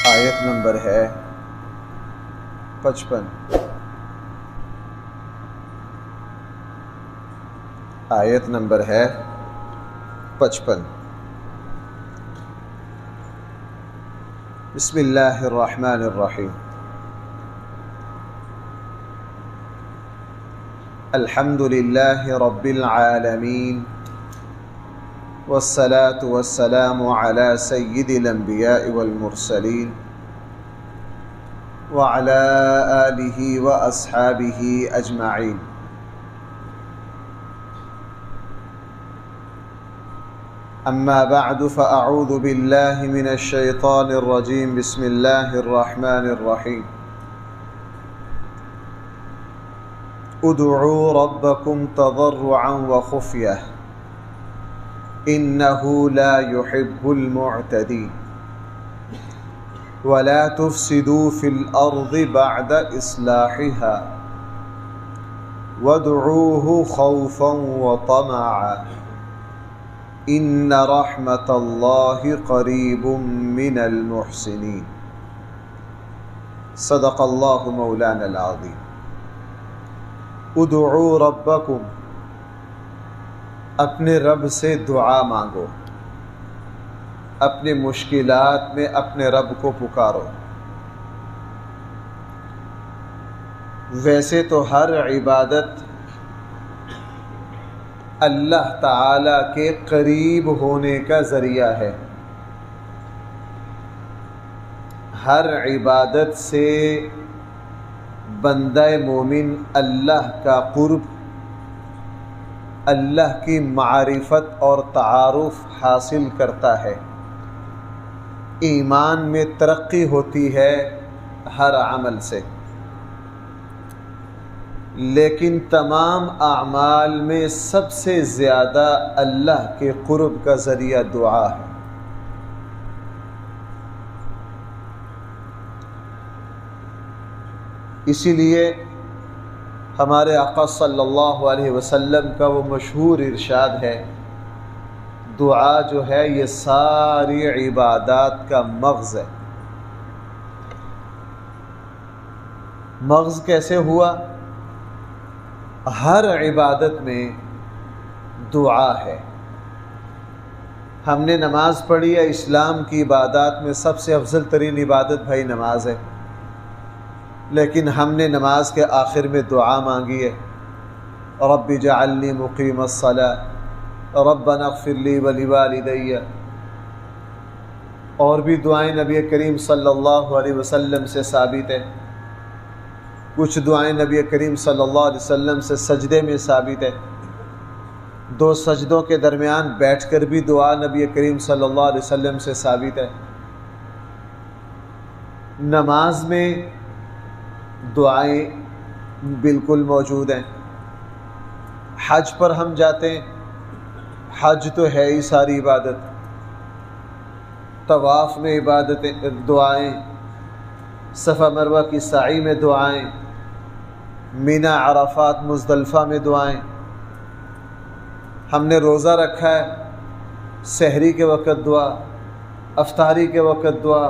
آیت نمبر ہے 55۔ آیت نمبر ہے 55۔ بسم اللہ الرحمن الرحیم۔ الحمد للہ رب العالمین والصلاة والسلام على سید الانبیاء والمرسلین وعلى آلہ واصحابہ اجمعین۔ اما بعد فاعوذ باللہ من الشیطان الرجیم۔ بسم اللہ الرحمن الرحیم۔ ادعوا ربکم تضرعا وخفیہ انہ لا يحب المعتدین ولا تفسدوا في الارض بعد اصلاحها وادعوه خوفا وطمعا ان رحمت اللہ قریب من المحسنین۔ صدق اللہ مولانا العظیم۔ ادعوا ربکم، اپنے رب سے دعا مانگو، اپنے مشکلات میں اپنے رب کو پکارو۔ ویسے تو ہر عبادت اللہ تعالی کے قریب ہونے کا ذریعہ ہے۔ ہر عبادت سے بندہ مومن اللہ کا قرب، اللہ کی معرفت اور تعارف حاصل کرتا ہے، ایمان میں ترقی ہوتی ہے ہر عمل سے۔ لیکن تمام اعمال میں سب سے زیادہ اللہ کے قرب کا ذریعہ دعا ہے۔ اسی لیے ہمارے آقا صلی اللہ علیہ وسلم کا وہ مشہور ارشاد ہے، دعا جو ہے یہ ساری عبادات کا مغز ہے۔ مغز کیسے ہوا؟ ہر عبادت میں دعا ہے۔ ہم نے نماز پڑھی ہے، اسلام کی عبادات میں سب سے افضل ترین عبادت بھائی نماز ہے، لیکن ہم نے نماز کے آخر میں دعا مانگی ہے، رب اجعلنی مقیم الصلاۃ ربنا اغفر لی ولوالدی۔ اور بھی دعائیں نبی کریم صلی اللہ علیہ وسلم سے ثابت ہیں، کچھ دعائیں نبی کریم صلی اللہ علیہ وسلم سے سجدے میں ثابت ہے، دو سجدوں کے درمیان بیٹھ کر بھی دعا نبی کریم صلی اللہ علیہ وسلم سے ثابت ہے۔ نماز میں دعائیں بالکل موجود ہیں۔ حج پر ہم جاتے ہیں، حج تو ہے ہی ساری عبادت، طواف میں عبادتیں دعائیں، صفا مروہ کی سعی میں دعائیں، منی عرفات مزدلفہ میں دعائیں۔ ہم نے روزہ رکھا ہے، سحری کے وقت دعا، افطاری کے وقت دعا،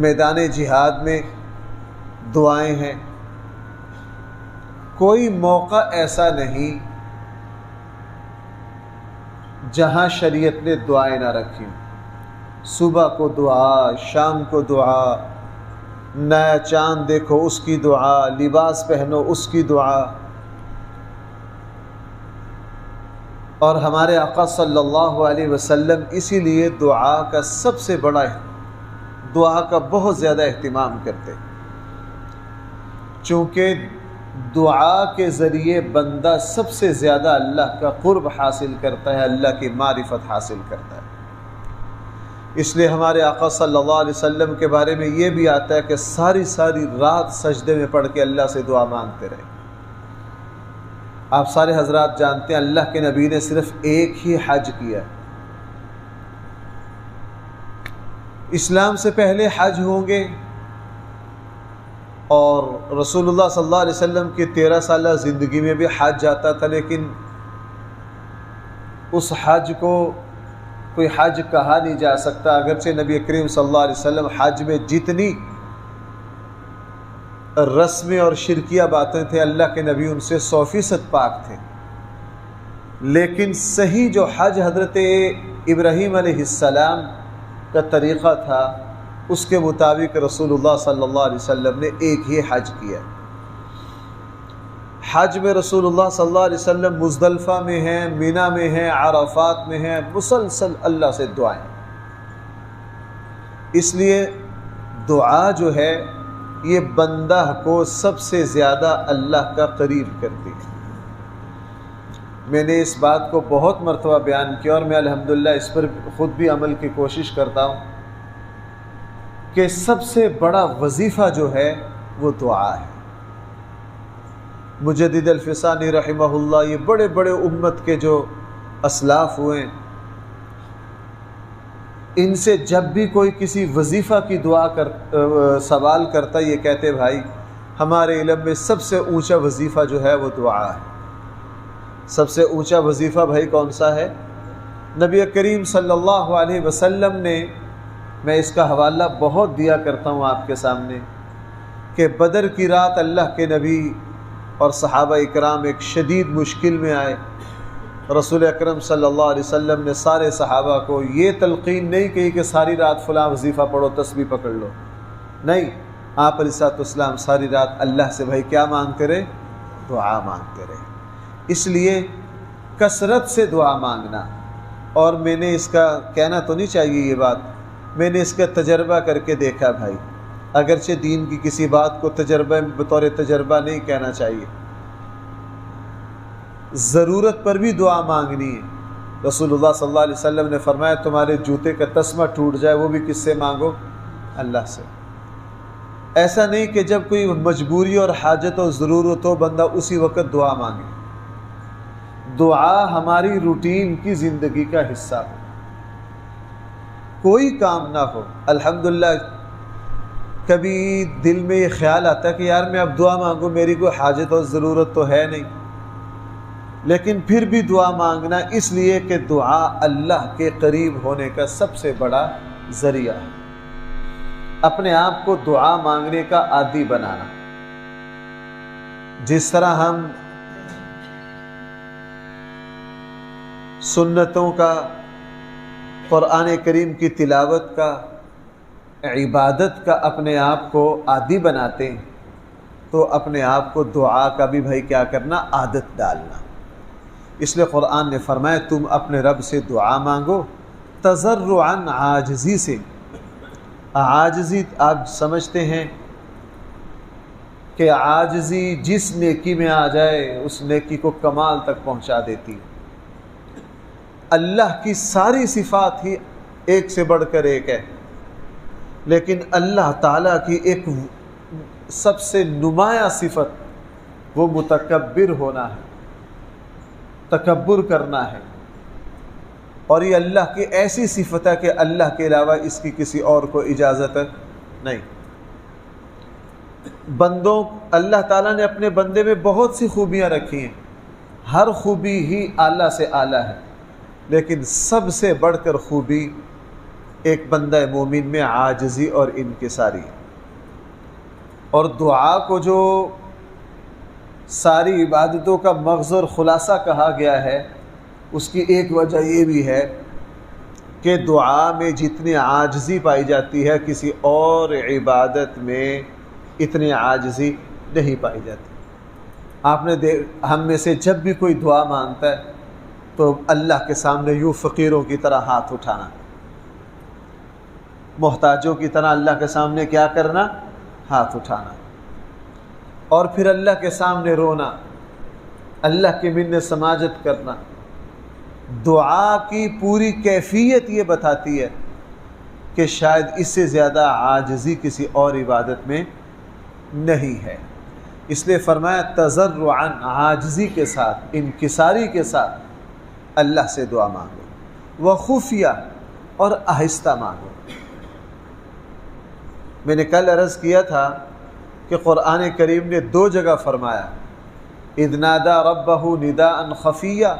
میدان جہاد میں دعائیں ہیں۔ کوئی موقع ایسا نہیں جہاں شریعت نے دعائیں نہ رکھی۔ صبح کو دعا، شام کو دعا، نیا چاند دیکھو اس کی دعا، لباس پہنو اس کی دعا۔ اور ہمارے آقا صلی اللہ علیہ وسلم اسی لیے دعا کا سب سے بڑا، دعا کا بہت زیادہ اہتمام کرتے، چونکہ دعا کے ذریعے بندہ سب سے زیادہ اللہ کا قرب حاصل کرتا ہے، اللہ کی معرفت حاصل کرتا ہے۔ اس لیے ہمارے آقا صلی اللہ علیہ وسلم کے بارے میں یہ بھی آتا ہے کہ ساری رات سجدے میں پڑھ کے اللہ سے دعا مانگتے رہے۔ آپ سارے حضرات جانتے ہیں اللہ کے نبی نے صرف ایک ہی حج کیا۔ اسلام سے پہلے حج ہوں گے، اور رسول اللہ صلی اللہ علیہ وسلم کی 13 سالہ زندگی میں بھی حج جاتا تھا، لیکن اس حج کو کوئی حج کہا نہیں جا سکتا، اگرچہ نبی کریم صلی اللہ علیہ وسلم حج میں جتنی رسمیں اور شرکیہ باتیں تھے اللہ کے نبی ان سے 100% پاک تھے، لیکن صحیح جو حج حضرت ابراہیم علیہ السلام کا طریقہ تھا اس کے مطابق رسول اللہ صلی اللہ علیہ وسلم نے ایک ہی حج کیا۔ حج میں رسول اللہ صلی اللہ علیہ وسلم مزدلفہ میں ہیں، مینا میں ہیں، عرفات میں ہیں، مسلسل اللہ سے دعائیں۔ اس لیے دعا جو ہے یہ بندہ کو سب سے زیادہ اللہ کا قریب کرتی ہے۔ میں نے اس بات کو بہت مرتبہ بیان کیا اور میں الحمدللہ اس پر خود بھی عمل کی کوشش کرتا ہوں کہ سب سے بڑا وظیفہ جو ہے وہ دعا ہے۔ مجدد الفسانی رحمہ اللہ، یہ بڑے بڑے امت کے جو اسلاف ہوئے، ان سے جب بھی کوئی کسی وظیفہ کی دعا سوال کرتا یہ کہتے بھائی ہمارے علم میں سب سے اونچا وظیفہ جو ہے وہ دعا ہے۔ سب سے اونچا وظیفہ بھائی کون سا ہے؟ نبی کریم صلی اللہ علیہ وسلم نے، میں اس کا حوالہ بہت دیا کرتا ہوں آپ کے سامنے، کہ بدر کی رات اللہ کے نبی اور صحابہ اکرام ایک شدید مشکل میں آئے۔ رسول اکرم صلی اللہ علیہ وسلم نے سارے صحابہ کو یہ تلقین نہیں کی کہ ساری رات فلاں وظیفہ پڑھو، تسبیح پکڑ لو، نہیں، آپ علیہ السلام ساری رات اللہ سے بھائی کیا مانگتے رہے؟ دعا مانگتے رہے۔ اس لیے کثرت سے دعا مانگنا، اور میں نے اس کا کہنا تو نہیں چاہیے یہ بات، میں نے اس کا تجربہ کر کے دیکھا بھائی، اگرچہ دین کی کسی بات کو بطور تجربہ نہیں کہنا چاہیے، ضرورت پر بھی دعا مانگنی ہے۔ رسول اللہ صلی اللہ علیہ وسلم نے فرمایا تمہارے جوتے کا تسمہ ٹوٹ جائے وہ بھی کس سے مانگو؟ اللہ سے۔ ایسا نہیں کہ جب کوئی مجبوری اور حاجت اور ضرورت ہو بندہ اسی وقت دعا مانگے۔ دعا ہماری روٹین کی زندگی کا حصہ ہو، کوئی کام نہ ہو۔ الحمدللہ کبھی دل میں یہ خیال آتا ہے کہ یار میں اب دعا مانگوں، میری کوئی حاجت اور ضرورت تو ہے نہیں، لیکن پھر بھی دعا مانگنا، اس لیے کہ دعا اللہ کے قریب ہونے کا سب سے بڑا ذریعہ ہے۔ اپنے آپ کو دعا مانگنے کا عادی بنانا، جس طرح ہم سنتوں کا، قرآن کریم کی تلاوت کا، عبادت کا اپنے آپ کو عادی بناتے ہیں، تو اپنے آپ کو دعا کا بھی بھائی کیا کرنا؟ عادت ڈالنا۔ اس لیے قرآن نے فرمایا تم اپنے رب سے دعا مانگو تضرعاً، عاجزی سے۔ عاجزی آپ سمجھتے ہیں کہ عاجزی جس نیکی میں آ جائے اس نیکی کو کمال تک پہنچا دیتی ہے۔ اللہ کی ساری صفات ہی ایک سے بڑھ کر ایک ہے، لیکن اللہ تعالیٰ کی ایک سب سے نمایاں صفت وہ متکبر ہونا ہے، تکبر کرنا ہے، اور یہ اللہ کی ایسی صفت ہے کہ اللہ کے علاوہ اس کی کسی اور کو اجازت نہیں۔ بندوں، اللہ تعالیٰ نے اپنے بندے میں بہت سی خوبیاں رکھی ہیں، ہر خوبی ہی اعلیٰ سے اعلیٰ ہے، لیکن سب سے بڑھ کر خوبی ایک بندہ مومن میں عاجزی اور انکساری ہے۔ اور دعا کو جو ساری عبادتوں کا مغز اور خلاصہ کہا گیا ہے، اس کی ایک وجہ یہ بھی ہے کہ دعا میں جتنی عاجزی پائی جاتی ہے کسی اور عبادت میں اتنی عاجزی نہیں پائی جاتی۔ آپ نے ہم میں سے جب بھی کوئی دعا مانگتا ہے تو اللہ کے سامنے یوں فقیروں کی طرح ہاتھ اٹھانا، محتاجوں کی طرح اللہ کے سامنے کیا کرنا؟ ہاتھ اٹھانا، اور پھر اللہ کے سامنے رونا، اللہ کی منت سماجت کرنا۔ دعا کی پوری کیفیت یہ بتاتی ہے کہ شاید اس سے زیادہ عاجزی کسی اور عبادت میں نہیں ہے۔ اس لیے فرمایا تضرعاً، عاجزی کے ساتھ، انکساری کے ساتھ اللہ سے دعا مانگو، وخفیہ، اور آہستہ مانگو۔ میں نے کل عرض کیا تھا کہ قرآن کریم نے 2 جگہ فرمایا اذ نادى ربه نداء خفیا،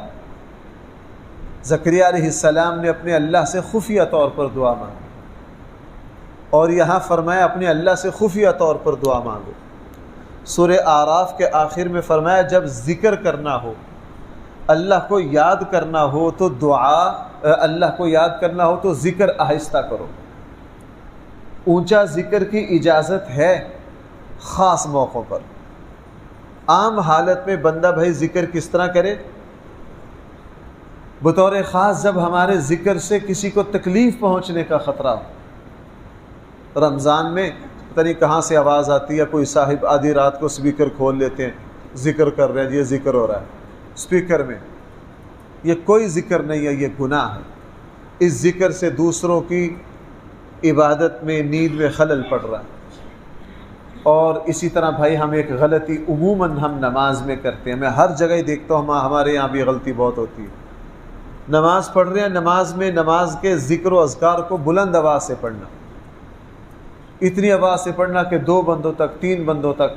زکریا علیہ السلام نے اپنے اللہ سے خفیہ طور پر دعا مانگی، اور یہاں فرمایا اپنے اللہ سے خفیہ طور پر دعا مانگو۔ سورہ اعراف کے آخر میں فرمایا جب ذکر کرنا ہو، اللہ کو یاد کرنا ہو تو اللہ کو یاد کرنا ہو تو ذکر آہستہ کرو۔ اونچا ذکر کی اجازت ہے خاص موقعوں پر، عام حالت میں بندہ بھائی ذکر کس طرح کرے؟ بطور خاص جب ہمارے ذکر سے کسی کو تکلیف پہنچنے کا خطرہ ہو۔ رمضان میں پتہ نہیں کہاں سے آواز آتی ہے، کوئی صاحب آدھی رات کو سپیکر کھول لیتے ہیں، ذکر کر رہے ہیں، یہ ذکر ہو رہا ہے سپیکر میں، یہ کوئی ذکر نہیں ہے، یہ گناہ ہے۔ اس ذکر سے دوسروں کی عبادت میں، نیند میں خلل پڑ رہا ہے۔ اور اسی طرح بھائی ہم ایک غلطی عموماً ہم نماز میں کرتے ہیں، میں ہر جگہ ہی دیکھتا ہوں، ہمارے یہاں بھی غلطی بہت ہوتی ہے۔ نماز پڑھ رہے ہیں، نماز میں نماز کے ذکر و اذکار کو بلند آواز سے پڑھنا، اتنی آواز سے پڑھنا کہ 2 بندوں تک، 3 بندوں تک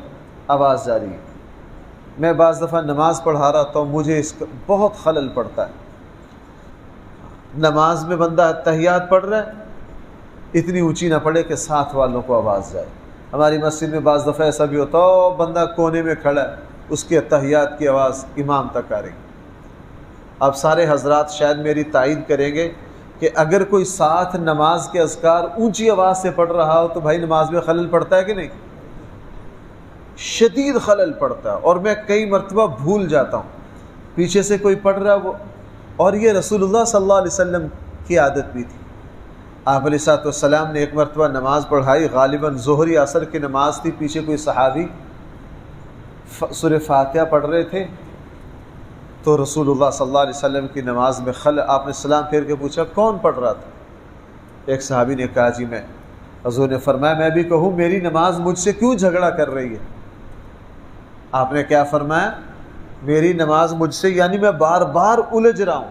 آواز جاری ہے۔ میں بعض دفعہ نماز پڑھا رہا ہوں، مجھے اس کا بہت خلل پڑتا ہے۔ نماز میں بندہ تحیات پڑھ رہا ہے، اتنی اونچی نہ پڑھے کہ ساتھ والوں کو آواز جائے۔ ہماری مسجد میں بعض دفعہ ایسا بھی ہوتا ہے، بندہ کونے میں کھڑا ہے، اس کے تحیات کی آواز امام تک آ رہی۔ آپ سارے حضرات شاید میری تائید کریں گے کہ اگر کوئی ساتھ نماز کے اذکار اونچی آواز سے پڑھ رہا ہو تو بھائی نماز میں خلل پڑتا ہے کہ نہیں؟ شدید خلل پڑتا ہے، اور میں کئی مرتبہ بھول جاتا ہوں پیچھے سے کوئی پڑھ رہا وہ، اور یہ رسول اللہ صلی اللہ علیہ وسلم کی عادت بھی تھی۔ آپ علیہ السلام نے ایک مرتبہ نماز پڑھائی، غالباً ظہری عصر کی نماز تھی، پیچھے کوئی صحابی سورہ فاتحہ پڑھ رہے تھے، تو رسول اللہ صلی اللہ علیہ وسلم کی نماز میں آپ نے سلام پھیر کے پوچھا کون پڑھ رہا تھا؟ ایک صحابی نے کہا جی میں۔ حضور نے فرمایا میں بھی کہوں میری نماز مجھ سے کیوں جھگڑا کر رہی ہے؟ آپ نے کیا فرمایا؟ میری نماز مجھ سے، یعنی میں بار بار الجھ رہا ہوں،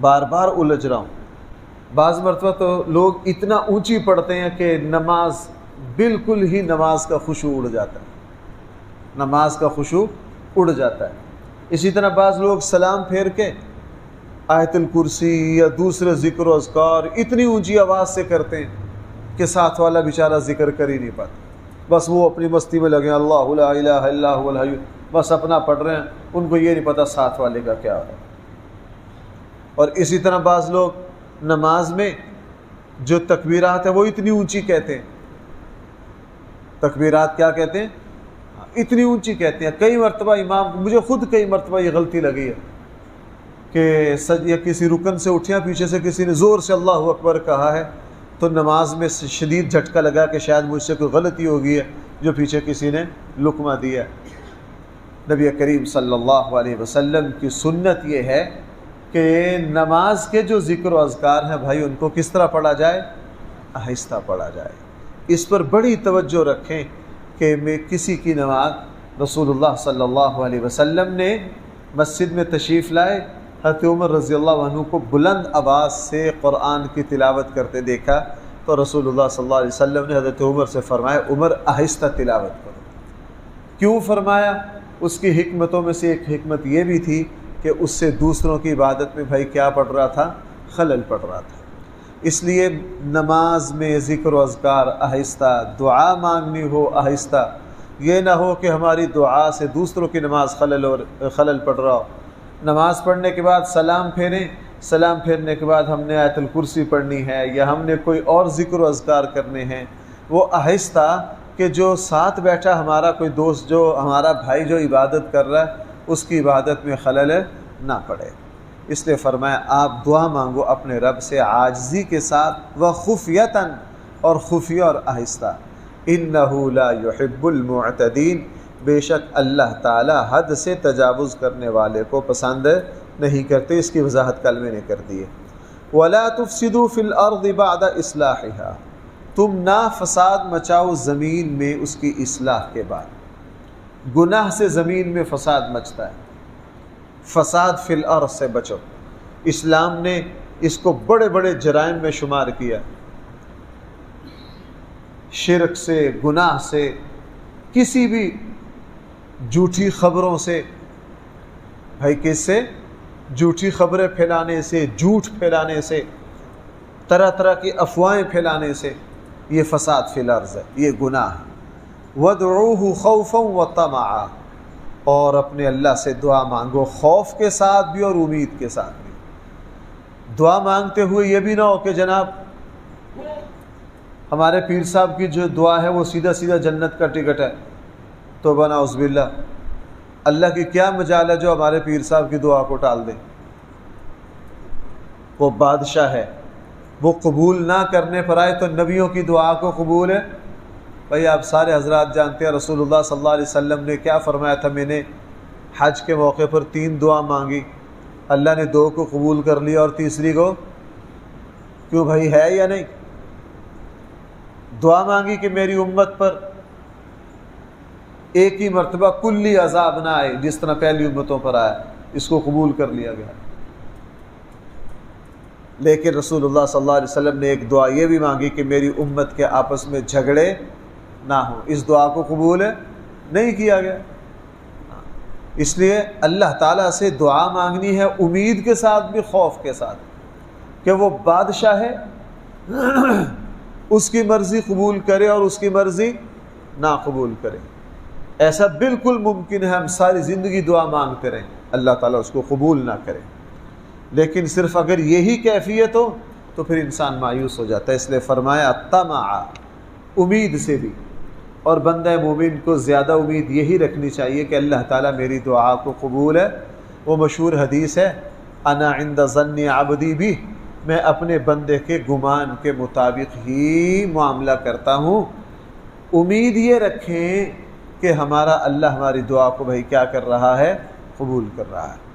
بار بار الجھ رہا ہوں۔ بعض مرتبہ تو لوگ اتنا اونچی پڑھتے ہیں کہ نماز بالکل ہی نماز کا خشوع اڑ جاتا ہے، نماز کا خشوع اڑ جاتا ہے۔ اسی طرح بعض لوگ سلام پھیر کے آیت الکرسی یا دوسرے ذکر و اذکار اتنی اونچی آواز سے کرتے ہیں کہ ساتھ والا بیچارہ ذکر کر ہی نہیں پاتا، بس وہ اپنی مستی میں لگے اللہ لا الہ الا هو الحی، بس اپنا پڑھ رہے ہیں، ان کو یہ نہیں پتا ساتھ والے کا کیا ہے۔ اور اسی طرح بعض لوگ نماز میں جو تکبیرات ہیں وہ اتنی اونچی کہتے ہیں، تکبیرات کیا کہتے ہیں؟ اتنی اونچی کہتے ہیں۔ کئی مرتبہ امام، مجھے خود کئی مرتبہ یہ غلطی لگی ہے کہ یا کسی رکن سے اٹھیا، پیچھے سے کسی نے زور سے اللہ اکبر کہا ہے تو نماز میں شدید جھٹکا لگا کہ شاید مجھ سے کوئی غلطی ہو گئی ہے جو پیچھے کسی نے لقمہ دیا۔ نبی کریم صلی اللہ علیہ وسلم کی سنت یہ ہے کہ نماز کے جو ذکر و اذکار ہیں بھائی ان کو کس طرح پڑھا جائے؟ آہستہ پڑھا جائے۔ اس پر بڑی توجہ رکھیں کہ میں کسی کی نماز، رسول اللہ صلی اللہ علیہ وسلم نے مسجد میں تشریف لائے، حضرت عمر رضی اللہ عنہ کو بلند آواز سے قرآن کی تلاوت کرتے دیکھا تو رسول اللہ صلی اللہ علیہ وسلم نے حضرت عمر سے فرمایا عمر آہستہ تلاوت کرو۔ کیوں فرمایا؟ اس کی حکمتوں میں سے ایک حکمت یہ بھی تھی کہ اس سے دوسروں کی عبادت میں بھائی کیا پڑ رہا تھا؟ خلل پڑ رہا تھا۔ اس لیے نماز میں ذکر و اذکار آہستہ، دعا مانگنی ہو آہستہ، یہ نہ ہو کہ ہماری دعا سے دوسروں کی نماز خلل پڑ رہا ہو۔ نماز پڑھنے کے بعد سلام پھیریں، سلام پھیرنے کے بعد ہم نے آیت الکرسی پڑھنی ہے یا ہم نے کوئی اور ذکر و اذکار کرنے ہیں، وہ آہستہ کہ جو ساتھ بیٹھا ہمارا کوئی دوست، جو ہمارا بھائی جو عبادت کر رہا ہے اس کی عبادت میں خلل نہ پڑے۔ اس لیے فرمایا آپ دعا مانگو اپنے رب سے عاجزی کے ساتھ، وخفیتاً، اور خفیہ اور آہستہ۔ انہ لا يحب المعتدین، بے شک اللہ تعالی حد سے تجاوز کرنے والے کو پسند نہیں کرتے۔ اس کی وضاحت کلمے نے کر دی ہے۔ ولا تفسدوا فی الارض بعد اصلاحها، تم نہ فساد مچاؤ زمین میں اس کی اصلاح کے بعد۔ گناہ سے زمین میں فساد مچتا ہے، فساد فی الارض سے بچو۔ اسلام نے اس کو بڑے بڑے جرائم میں شمار کیا، شرک سے، گناہ سے، کسی بھی جھوٹی خبروں سے، بھائی کس سے؟ جھوٹی خبریں پھیلانے سے، جھوٹ پھیلانے سے، طرح طرح کی افواہیں پھیلانے سے، یہ فساد فی الارض ہے، یہ گناہ ہے۔ وَادْعُوهُ خَوْفًا وَطَمَعًا، اور اپنے اللہ سے دعا مانگو خوف کے ساتھ بھی اور امید کے ساتھ بھی۔ دعا مانگتے ہوئے یہ بھی نہ ہو کہ جناب ہمارے پیر صاحب کی جو دعا ہے وہ سیدھا سیدھا جنت کا ٹکٹ ہے، توبہ نعوذ باللہ، اللہ کی کیا مجال ہے جو ہمارے پیر صاحب کی دعا کو ٹال دے۔ وہ بادشاہ ہے، وہ قبول نہ کرنے پر آئے تو نبیوں کی دعا کو قبول ہے۔ بھائی آپ سارے حضرات جانتے ہیں رسول اللہ صلی اللہ علیہ وسلم نے کیا فرمایا تھا، میں نے حج کے موقع پر 3 دعا مانگی، اللہ نے 2 کو قبول کر لیا اور تیسری کو کیوں بھائی ہے یا نہیں؟ دعا مانگی کہ میری امت پر ایک ہی مرتبہ کلی عذاب نہ آئے جس طرح پہلی امتوں پر آیا، اس کو قبول کر لیا گیا۔ لیکن رسول اللہ صلی اللہ علیہ وسلم نے ایک دعا یہ بھی مانگی کہ میری امت کے آپس میں جھگڑے نہ ہوں، اس دعا کو قبول نہیں کیا گیا۔ اس لیے اللہ تعالیٰ سے دعا مانگنی ہے امید کے ساتھ بھی خوف کے ساتھ کہ وہ بادشاہ ہے، اس کی مرضی قبول کرے اور اس کی مرضی نہ قبول کرے۔ ایسا بالکل ممکن ہے ہم ساری زندگی دعا مانگتے رہیں، اللہ تعالیٰ اس کو قبول نہ کرے، لیکن صرف اگر یہی کیفیت ہو تو پھر انسان مایوس ہو جاتا ہے۔ اس لیے فرمایا طمع، امید سے بھی، اور بندہ مومن کو زیادہ امید یہی رکھنی چاہیے کہ اللہ تعالیٰ میری دعا کو قبول ہے۔ وہ مشہور حدیث ہے، انا عند ظن عبدی بھی، میں اپنے بندے کے گمان کے مطابق ہی معاملہ کرتا ہوں۔ امید یہ رکھیں کہ ہمارا اللہ ہماری دعا کو بھائی کیا کر رہا ہے، قبول کر رہا ہے۔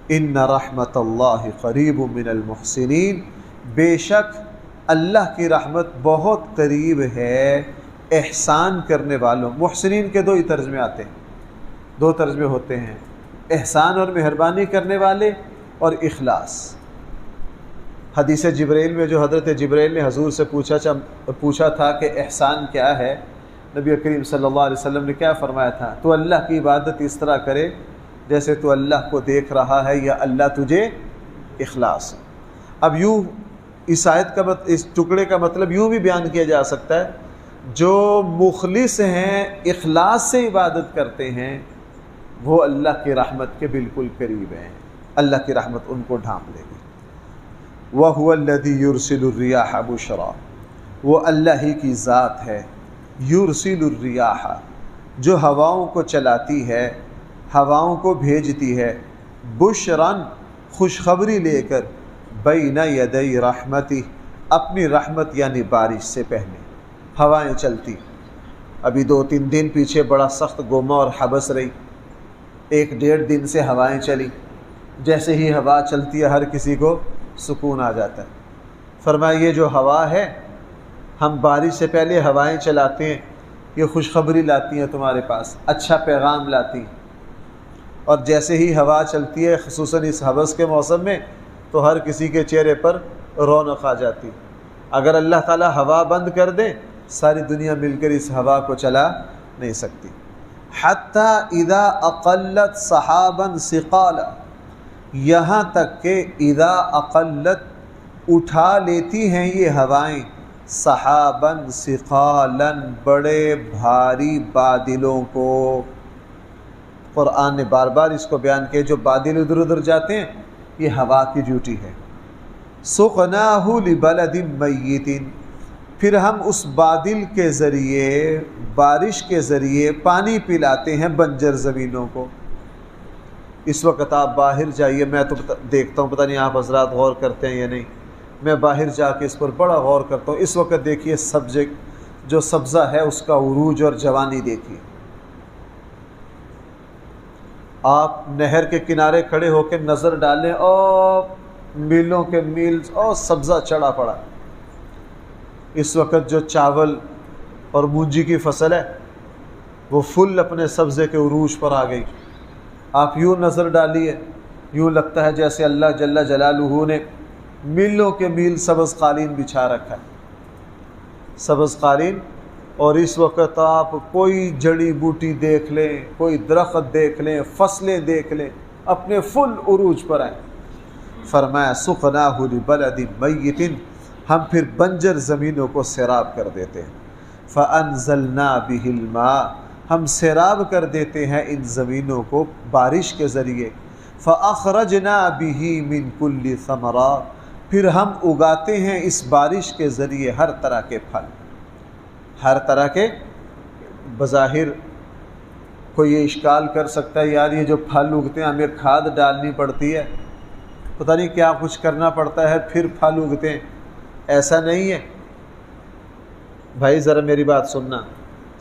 ان رحمت اللہ قریب من المحسنین، بے شک اللہ کی رحمت بہت قریب ہے احسان کرنے والوں۔ محسنین کے 2 ہی ترجمے آتے ہیں، 2 ترجمے ہوتے ہیں، احسان اور مہربانی کرنے والے اور اخلاص۔ حدیث جبرائیل میں جو حضرت جبرائیل نے حضور سے پوچھا تھا کہ احسان کیا ہے، نبی کریم صلی اللہ علیہ وسلم نے کیا فرمایا تھا، تو اللہ کی عبادت اس طرح کرے جیسے تو اللہ کو دیکھ رہا ہے یا اللہ تجھے اخلاص۔ اب یوں اس آیت کا اس ٹکڑے کا مطلب یوں بھی بیان کیا جا سکتا ہے، جو مخلص ہیں، اخلاص سے عبادت کرتے ہیں، وہ اللہ کی رحمت کے بالکل قریب ہیں، اللہ کی رحمت ان کو ڈھانپ لے گی۔ وَهُوَ الَّذِي يُرْسِلُ الرِّيَاحَ بُشْرًا، وہ اللہ ہی کی ذات ہے، یرسل الریاح، جو ہواؤں کو چلاتی ہے، ہواؤں کو بھیجتی ہے، بشراً، خوشخبری لے کر، بین یدی رحمتی، اپنی رحمت یعنی بارش سے پہلے ہوائیں چلتی۔ ابھی 2-3 دن پیچھے بڑا سخت گوما اور حبس رہی، 1-1.5 دن سے ہوائیں چلی، جیسے ہی ہوا چلتی ہے ہر کسی کو سکون آ جاتا ہے۔ فرمایا یہ جو ہوا ہے، ہم بارش سے پہلے ہوائیں چلاتے ہیں، یہ خوشخبری لاتی ہیں تمہارے پاس، اچھا پیغام لاتی ہیں، اور جیسے ہی ہوا چلتی ہے خصوصاً اس حبس کے موسم میں تو ہر کسی کے چہرے پر رونق آ جاتی۔ اگر اللہ تعالیٰ ہوا بند کر دے ساری دنیا مل کر اس ہوا کو چلا نہیں سکتی۔ حتیٰ اذا اقلت سحابا ثقالا، یہاں تک کہ اذا اقلت، اٹھا لیتی ہیں یہ ہوائیں، سحابا ثقالا، بڑے بھاری بادلوں کو۔ قرآن نے بار بار اس کو بیان کیا، جو بادل ادھر ادھر جاتے ہیں یہ ہوا کی ڈیوٹی ہے۔ سقناہ لبلد میت، پھر ہم اس بادل کے ذریعے، بارش کے ذریعے پانی پلاتے ہیں بنجر زمینوں کو۔ اس وقت آپ باہر جائیے، میں تو دیکھتا ہوں، پتہ نہیں آپ حضرات غور کرتے ہیں یا نہیں، میں باہر جا کے اس پر بڑا غور کرتا ہوں۔ اس وقت دیکھیے جو سبزہ ہے اس کا عروج اور جوانی دیکھیے۔ آپ نہر کے کنارے کھڑے ہو کے نظر ڈالیں، اور میلوں کے میل اور سبزہ چڑھا پڑا۔ اس وقت جو چاول اور مونجی کی فصل ہے وہ فل اپنے سبزے کے عروج پر آ گئی۔ آپ یوں نظر ڈالیے، یوں لگتا ہے جیسے اللہ جل جلالہ نے میلوں کے میل سبز قالین بچھا رکھا ہے، سبز قالین۔ اور اس وقت آپ کوئی جڑی بوٹی دیکھ لیں، کوئی درخت دیکھ لیں، فصلیں دیکھ لیں، اپنے فل عروج پر آئیں۔ فرمایا سقناہ لبلد میت، ہم پھر بنجر زمینوں کو سیراب کر دیتے ہیں، فانزلنا بہ الماء، ہم سیراب کر دیتے ہیں ان زمینوں کو بارش کے ذریعے، فاخرجنا بہ من کل ثمرات، پھر ہم اگاتے ہیں اس بارش کے ذریعے ہر طرح کے پھل، ہر طرح کے۔ بظاہر کوئی یہ اشکال کر سکتا ہے یار یہ جو پھل اگتے ہیں ہمیں کھاد ڈالنی پڑتی ہے، پتہ نہیں کیا کچھ کرنا پڑتا ہے پھر پھل اگتے ہیں، ایسا نہیں ہے بھائی، ذرا میری بات سننا۔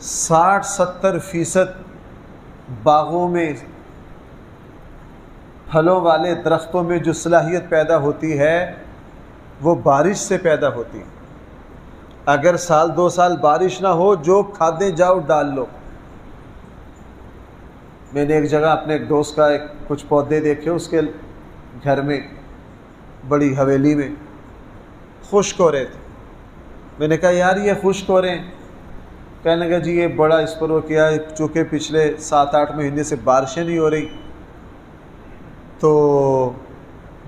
60-70% باغوں میں، پھلوں والے درختوں میں جو صلاحیت پیدا ہوتی ہے وہ بارش سے پیدا ہوتی ہے۔ اگر سال 2 سال بارش نہ ہو، جو کھادیں جاؤ ڈال لو۔ میں نے ایک جگہ اپنے ایک دوست کا کچھ پودے دیکھے، اس کے گھر میں بڑی حویلی میں خشک ہو رہے تھے۔ میں نے کہا یار یہ خشک ہو رہے ہیں، کہنے لگا جی یہ بڑا اس پر وہ کیا ہے، چونکہ پچھلے 7-8 مہینے سے بارشیں نہیں ہو رہی، تو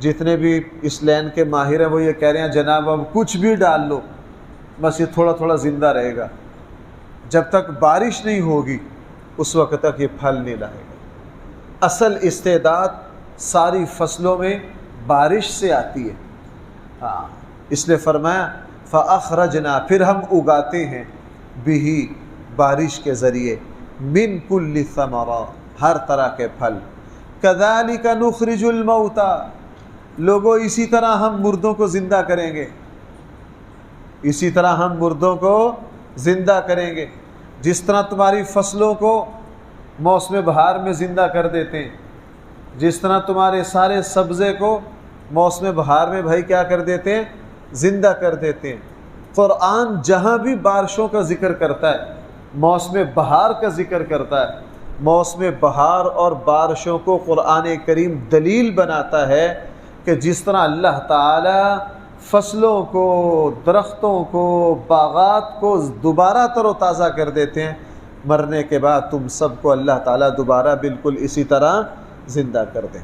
جتنے بھی اس لین کے ماہر ہیں وہ یہ کہہ رہے ہیں جناب اب کچھ بھی ڈال لو بس یہ تھوڑا تھوڑا زندہ رہے گا، جب تک بارش نہیں ہوگی اس وقت تک یہ پھل نہیں لائے گا۔ اصل استعداد ساری فصلوں میں بارش سے آتی ہے، ہاں، اس لیے فرمایا فَأَخْرَجْنَا، پھر ہم اگاتے ہیں بِهِ، بارش کے ذریعے، مِن كُلِّ ثَمَرَاتٍ، ہر طرح کے پھل، كَذَلِكَ نُخْرِجُ الْمَوْتَى، لوگوں اسی طرح ہم مردوں کو زندہ کریں گے، اسی طرح ہم مردوں کو زندہ کریں گے، جس طرح تمہاری فصلوں کو موسم بہار میں زندہ کر دیتے ہیں، جس طرح تمہارے سارے سبزے کو موسم بہار میں بھائی کیا کر دیتے ہیں، زندہ کر دیتے ہیں۔ قرآن جہاں بھی بارشوں کا ذکر کرتا ہے موسم بہار کا ذکر کرتا ہے، موسم بہار اور بارشوں کو قرآن کریم دلیل بناتا ہے کہ جس طرح اللہ تعالی فصلوں کو، درختوں کو، باغات کو دوبارہ تر و تازہ کر دیتے ہیں، مرنے کے بعد تم سب کو اللہ تعالیٰ دوبارہ بالکل اسی طرح زندہ کر دیں۔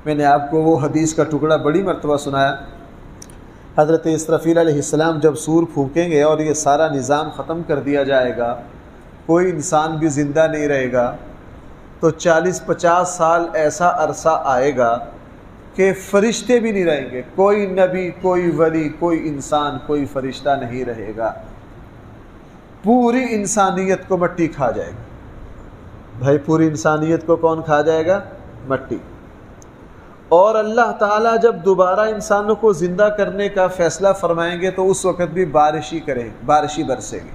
میں نے آپ کو وہ حدیث کا ٹکڑا بڑی مرتبہ سنایا، حضرت اسرافیل علیہ السلام جب سور پھونکیں گے اور یہ سارا نظام ختم کر دیا جائے گا، کوئی انسان بھی زندہ نہیں رہے گا، تو 40-50 سال ایسا عرصہ آئے گا کہ فرشتے بھی نہیں رہیں گے، کوئی نبی، کوئی ولی، کوئی انسان، کوئی فرشتہ نہیں رہے گا، پوری انسانیت کو مٹی کھا جائے گا۔ بھائی پوری انسانیت کو کون کھا جائے گا؟ مٹی۔ اور اللہ تعالیٰ جب دوبارہ انسانوں کو زندہ کرنے کا فیصلہ فرمائیں گے تو اس وقت بھی بارشی برسے گی،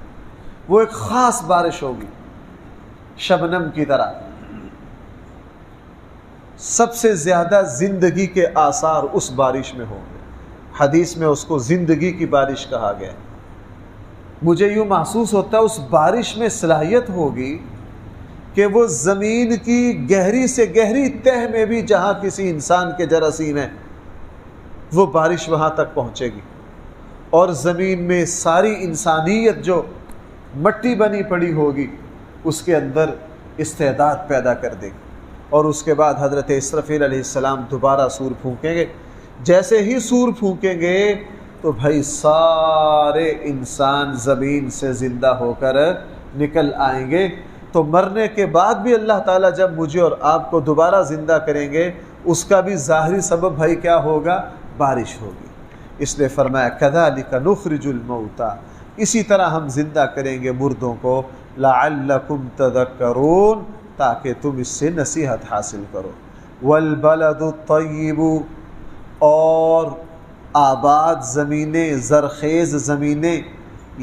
وہ ایک خاص بارش ہوگی شبنم کی طرح۔ سب سے زیادہ زندگی کے آثار اس بارش میں ہوں گے، حدیث میں اس کو زندگی کی بارش کہا گیا۔ مجھے یوں محسوس ہوتا ہے اس بارش میں صلاحیت ہوگی کہ وہ زمین کی گہری سے گہری تہ میں بھی جہاں کسی انسان کے جراثیم ہیں وہ بارش وہاں تک پہنچے گی، اور زمین میں ساری انسانیت جو مٹی بنی پڑی ہوگی اس کے اندر استعداد پیدا کر دے گی۔ اور اس کے بعد حضرت اسرافیل علیہ السلام دوبارہ سور پھونکیں گے، جیسے ہی سور پھونکیں گے تو بھائی سارے انسان زمین سے زندہ ہو کر نکل آئیں گے۔ تو مرنے کے بعد بھی اللہ تعالیٰ جب مجھے اور آپ کو دوبارہ زندہ کریں گے اس کا بھی ظاہری سبب بھائی کیا ہوگا؟ بارش ہوگی۔ اس لیے فرمایا کذالک نخرج الموتى، اسی طرح ہم زندہ کریں گے مردوں کو، لعلکم تذکرون، تاکہ تم اس سے نصیحت حاصل کرو۔ والبلد الطیب، اور آباد زمینیں، زرخیز زمینیں،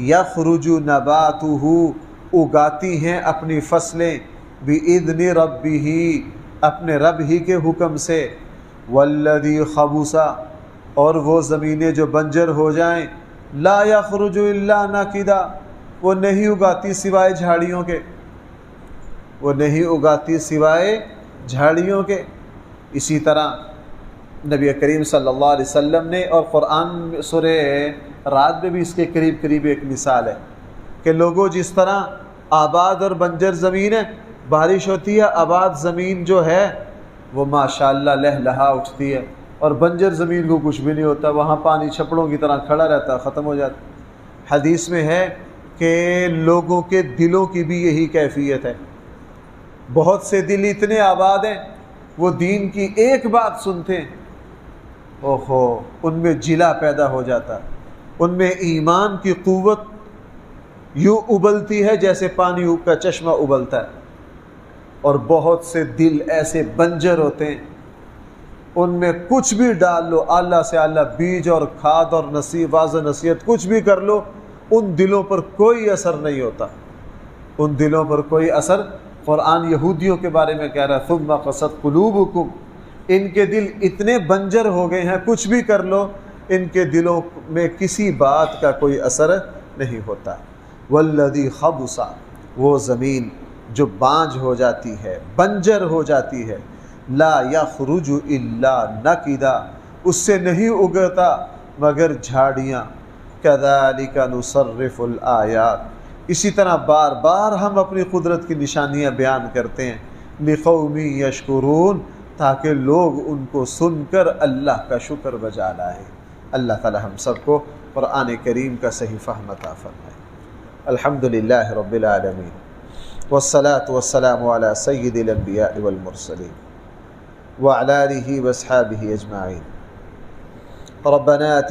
یخرج نباتہ، اگاتی ہیں اپنی فصلیں، بِإِذْنِ رَبِّهِ، اپنے رب ہی کے حکم سے، والذی خبث، اور وہ زمینیں جو بنجر ہو جائیں، لا یخرج الا نکدا، وہ نہیں اگاتی سوائے جھاڑیوں کے، وہ نہیں اگاتی سوائے جھاڑیوں کے۔ اسی طرح نبی کریم صلی اللہ علیہ وسلم نے، اور قرآن سورہ رات میں بھی اس کے قریب قریب ایک مثال ہے کہ لوگوں جس طرح آباد اور بنجر زمین ہے، بارش ہوتی ہے، آباد زمین جو ہے وہ ماشاءاللہ لہلہا اٹھتی ہے، اور بنجر زمین کو کچھ بھی نہیں ہوتا، وہاں پانی چھپڑوں کی طرح کھڑا رہتا، ختم ہو جاتا۔ حدیث میں ہے کہ لوگوں کے دلوں کی بھی یہی کیفیت ہے۔ بہت سے دل اتنے آباد ہیں، وہ دین کی ایک بات سنتے ہیں، اوہو، ان میں جلا پیدا ہو جاتا، ان میں ایمان کی قوت یوں ابلتی ہے جیسے پانی کا چشمہ ابلتا ہے۔ اور بہت سے دل ایسے بنجر ہوتے ہیں، ان میں کچھ بھی ڈال لو، اعلیٰ سے اعلیٰ بیج اور کھاد اور واضح نصیحت کچھ بھی کر لو، ان دلوں پر کوئی اثر نہیں ہوتا، ان دلوں پر کوئی اثر۔ قرآن یہودیوں کے بارے میں کہہ رہا ہے ثم قست قلوبکم، ان کے دل اتنے بنجر ہو گئے ہیں، کچھ بھی کر لو ان کے دلوں میں کسی بات کا کوئی اثر نہیں ہوتا۔ والذی خبث، وہ زمین جو بانجھ ہو جاتی ہے، بنجر ہو جاتی ہے، لا یخرج الا نکدا، اس سے نہیں اگتا مگر جھاڑیاں۔ کذالک نصرف الآیات، اسی طرح بار بار ہم اپنی قدرت کی نشانیاں بیان کرتے ہیں، لقوم یشکرون، تاکہ لوگ ان کو سن کر اللہ کا شکر بجا لائیں۔ اللہ تعالی ہم سب کو قرآن کریم کا صحیح فہم عطا فرمائے۔ الحمدللہ رب العالمین، والصلاة والسلام علی سید الانبیاء والمرسلین وعلی آلہ واصحابہ اجمعین۔ ربنا